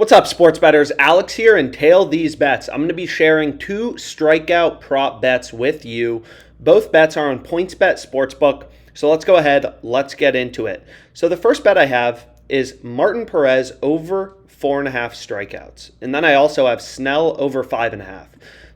What's up, sports bettors? Alex here, and tail these bets. I'm going to be sharing two strikeout prop bets with you. Both bets are on PointsBet Sportsbook. So let's go ahead. Let's get into it. So the first bet I have is Martin Perez over 4.5 strikeouts. And then I also have Snell over 5.5.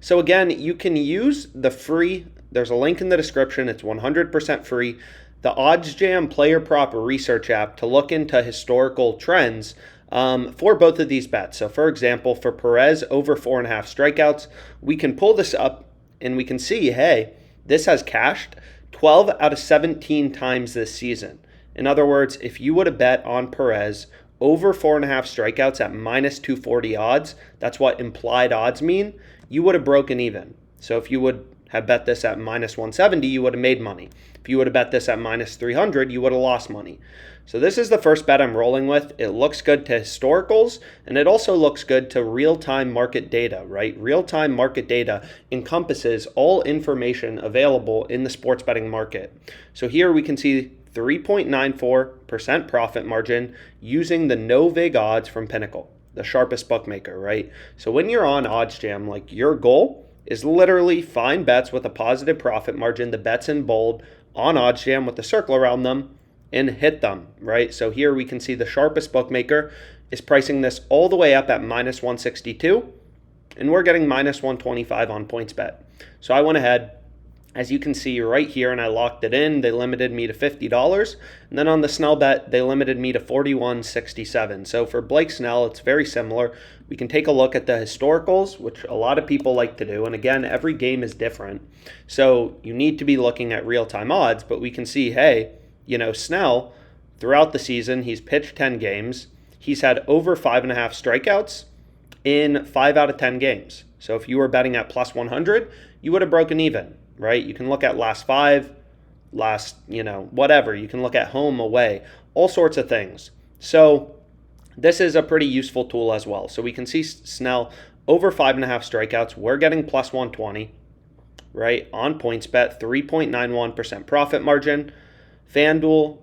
So again, you can use the free, there's a link in the description. It's 100% free. The OddsJam player prop research app to look into historical trends for both of these bets. So for example, for Perez over 4.5 strikeouts, we can pull this up and we can see, hey, this has cashed 12 out of 17 times this season. In other words, if you would have bet on Perez over 4.5 strikeouts at minus 240 odds, that's what implied odds mean, you would have broken even. So if you would have bet this at minus 170, you would have made money. If you would have bet this at minus 300, you would have lost money. So this is the first bet I'm rolling with. It looks good to historicals, and it also looks good to real-time market data, right? Real-time market data encompasses all information available in the sports betting market. So here we can see 3.94% profit margin using the no vig odds from Pinnacle, the sharpest bookmaker, right? So when you're on OddsJam, like your goal is literally find bets with a positive profit margin, the bets in bold on OddsJam with the circle around them, and hit them, right? So here we can see the sharpest bookmaker is pricing this all the way up at minus 162, and we're getting minus 125 on PointsBet. So I went ahead, as you can see right here, and I locked it in. They limited me to $50, and then on the Snell bet, they limited me to $41.67. So for Blake Snell, it's very similar. We can take a look at the historicals, which a lot of people like to do, and again, every game is different. So you need to be looking at real-time odds, but we can see, hey, Snell, throughout the season, he's pitched 10 games. He's had over 5.5 strikeouts in 5 out of 10 games. So if you were betting at plus 100, you would have broken even, right? You can look at last 5, whatever. You can look at home, away, all sorts of things. So this is a pretty useful tool as well. So we can see Snell over 5.5 strikeouts. We're getting plus 120, right? On PointsBet, 3.91% profit margin. FanDuel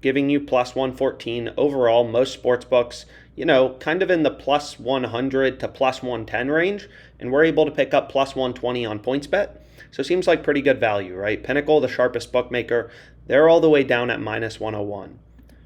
giving you plus 114 overall. Most sports books, kind of in the plus 100 to plus 110 range, and we're able to pick up plus 120 on PointsBet. So it seems like pretty good value, right? Pinnacle, the sharpest bookmaker, they're all the way down at minus 101.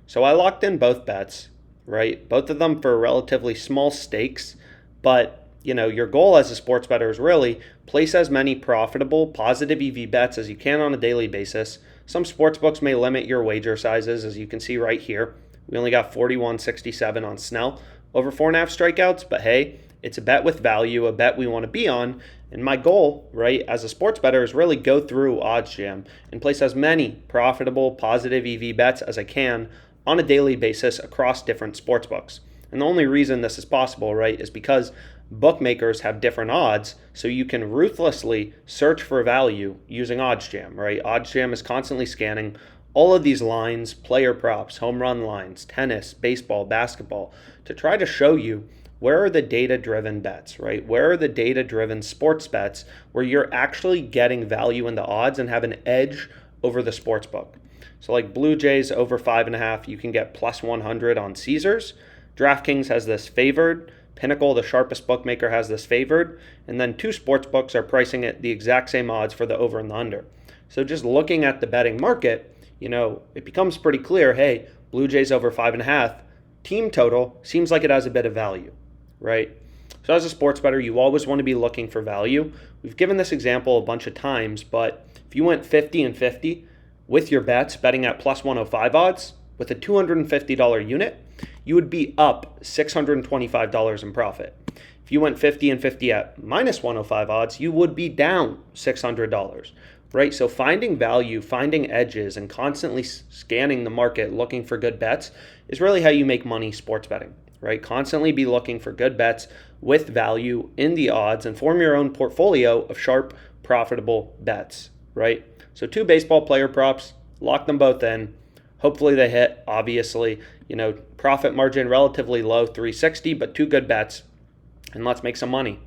So I locked in both bets, right? Both of them for relatively small stakes, but your goal as a sports bettor is really place as many profitable, positive EV bets as you can on a daily basis. Some sports books may limit your wager sizes, as you can see right here. We only got 41.67 on Snell over 4.5 strikeouts, but hey, it's a bet with value, a bet we want to be on. And my goal, right, as a sports bettor is really go through OddsJam and place as many profitable, positive EV bets as I can on a daily basis across different sports books. And the only reason this is possible, right, is because bookmakers have different odds, so you can ruthlessly search for value using OddsJam, right? OddsJam is constantly scanning all of these lines, player props, home run lines, tennis, baseball, basketball, to try to show you where are the data-driven bets, right? Where are the data-driven sports bets where you're actually getting value in the odds and have an edge over the sports book. So like Blue Jays over 5.5, you can get plus 100 on Caesars. DraftKings has this favored. Pinnacle, the sharpest bookmaker, has this favored. And then two sports books are pricing it the exact same odds for the over and the under. So just looking at the betting market, it becomes pretty clear, hey, Blue Jays over 5.5, team total seems like it has a bit of value, right? So as a sports bettor, you always want to be looking for value. We've given this example a bunch of times, but if you went 50 and 50 with your bets, betting at plus 105 odds with a $250 unit, you would be up $625 in profit. If you went 50 and 50 at minus 105 odds, you would be down $600, right? So finding value, finding edges, and constantly scanning the market, looking for good bets is really how you make money sports betting, right? Constantly be looking for good bets with value in the odds and form your own portfolio of sharp, profitable bets, right? So two baseball player props, lock them both in. Hopefully they hit, obviously. Profit margin relatively low, 360, but two good bets, and let's make some money.